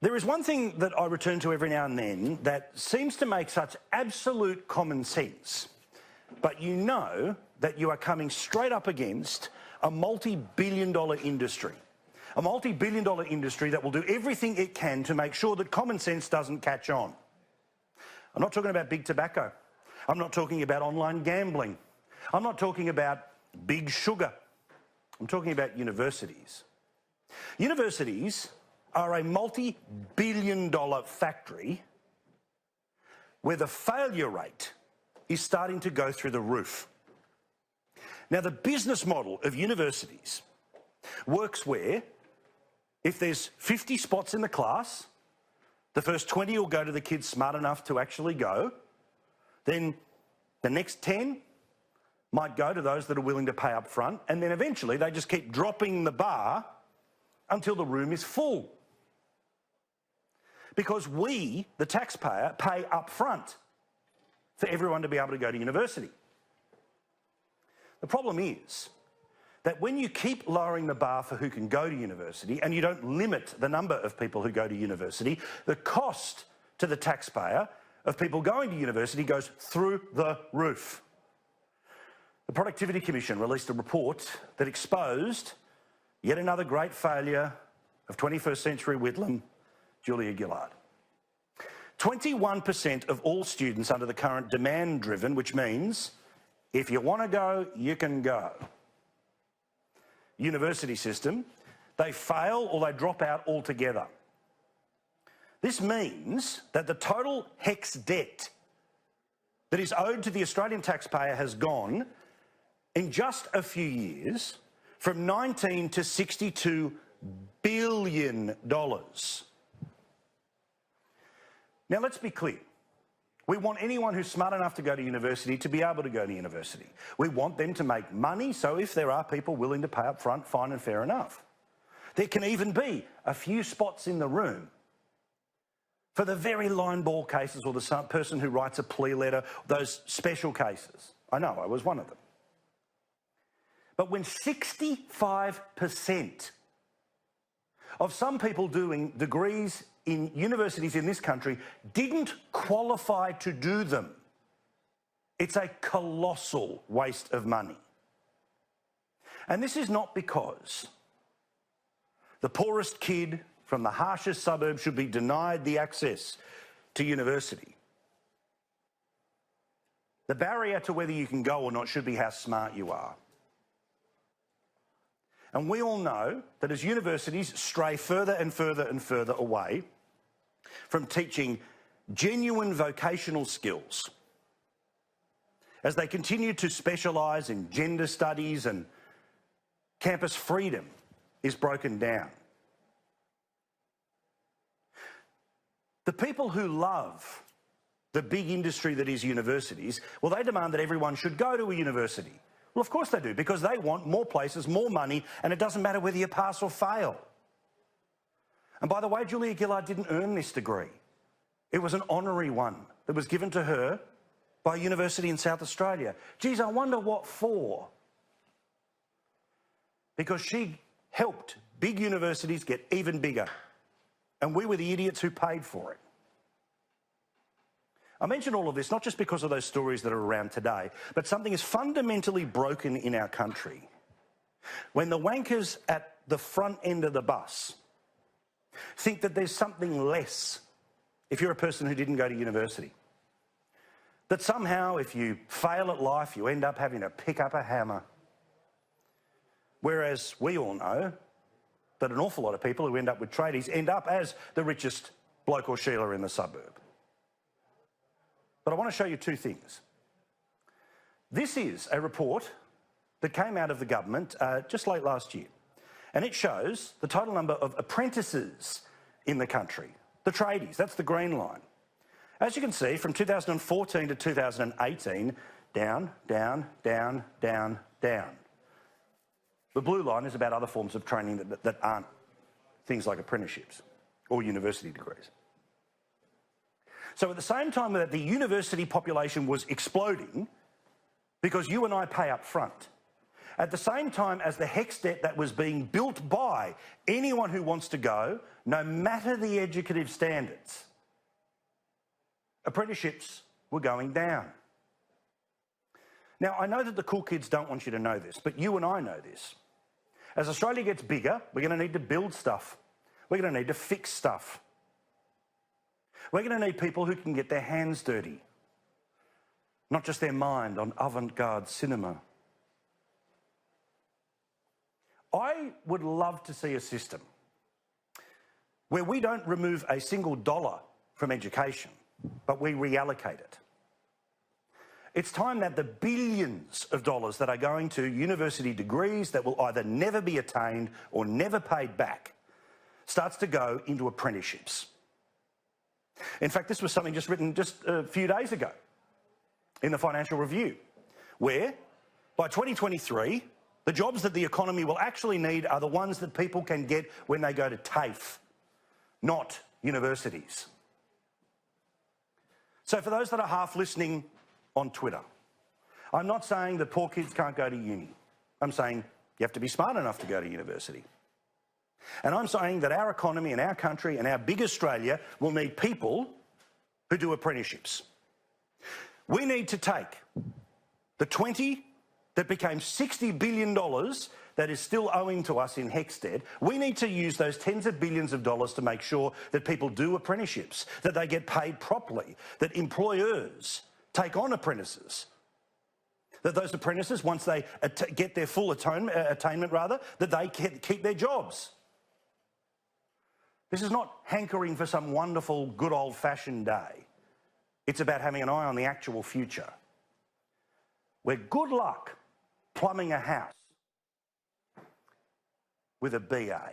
There is one thing that I return to every now and then that seems to make such absolute common sense, but you know that you are coming straight up against a multi-billion-dollar industry. A multi-billion-dollar industry that will do everything it can to make sure that common sense doesn't catch on. I'm not talking about big tobacco. I'm not talking about online gambling. I'm not talking about big sugar. I'm talking about universities. Universities are a multi-billion-dollar factory where the failure rate is starting to go through the roof. Now, the business model of universities works where if there's 50 spots in the class, the first 20 will go to the kids smart enough to actually go, then the next 10 might go to those that are willing to pay up front, and then eventually they just keep dropping the bar until the room is full. Because we, the taxpayer, pay up front for everyone to be able to go to university. The problem is that when you keep lowering the bar for who can go to university and you don't limit the number of people who go to university, the cost to the taxpayer of people going to university goes through the roof. The Productivity Commission released a report that exposed yet another great failure of 21st century Whitlam, Julia Gillard. 21% of all students under the current demand-driven, which means if you want to go, you can go, university system, they fail or they drop out altogether. This means that the total HECS debt that is owed to the Australian taxpayer has gone, in just a few years, from $19 to $62 billion. Now, let's be clear. We want anyone who's smart enough to go to university to be able to go to university. We want them to make money, so if there are people willing to pay up front, fine and fair enough. There can even be a few spots in the room for the very line ball cases or the person who writes a plea letter, those special cases. I know, I was one of them. But when 65% of some people doing degrees in universities in this country didn't qualify to do them, it's a colossal waste of money. And this is not because the poorest kid from the harshest suburb should be denied the access to university. The barrier to whether you can go or not should be how smart you are. And we all know that as universities stray further and further and further away from teaching genuine vocational skills, as they continue to specialise in gender studies and campus freedom is broken down. The people who love the big industry that is universities, well, they demand that everyone should go to a university. Well, of course they do, because they want more places, more money, and it doesn't matter whether you pass or fail. And by the way, Julia Gillard didn't earn this degree. It was an honorary one that was given to her by a university in South Australia. Geez, I wonder what for. Because she helped big universities get even bigger, and we were the idiots who paid for it. I mention all of this not just because of those stories that are around today, but something is fundamentally broken in our country when the wankers at the front end of the bus think that there's something less if you're a person who didn't go to university. That somehow if you fail at life, you end up having to pick up a hammer. Whereas we all know that an awful lot of people who end up with tradies end up as the richest bloke or Sheila in the suburb. But I want to show you two things. This is a report that came out of the government just late last year, and it shows the total number of apprentices in the country, the tradies, that's the green line. As you can see, from 2014 to 2018, down, down, down, down, down. The blue line is about other forms of training that aren't things like apprenticeships or university degrees. So at the same time that the university population was exploding, because you and I pay up front, at the same time as the HECS debt that was being built by anyone who wants to go, no matter the educative standards, apprenticeships were going down. Now, I know that the cool kids don't want you to know this, but you and I know this. As Australia gets bigger, we're going to need to build stuff. We're going to need to fix stuff. We're going to need people who can get their hands dirty, not just their mind on avant-garde cinema. I would love to see a system where we don't remove a single dollar from education, but we reallocate it. It's time that the billions of dollars that are going to university degrees that will either never be attained or never paid back starts to go into apprenticeships. In fact, this was something just written just a few days ago in the Financial Review, where by 2023, the jobs that the economy will actually need are the ones that people can get when they go to TAFE, not universities. So for those that are half listening on Twitter, I'm not saying that poor kids can't go to uni. I'm saying you have to be smart enough to go to university. And I'm saying that our economy and our country and our big Australia will need people who do apprenticeships. We need to take the 20 that became $60 billion that is still owing to us in HECS debt. We need to use those tens of billions of dollars to make sure that people do apprenticeships, that they get paid properly, that employers take on apprentices, that those apprentices, once they get their full attainment, that they keep their jobs. This is not hankering for some wonderful, good old-fashioned day. It's about having an eye on the actual future, where good luck plumbing a house with a BA.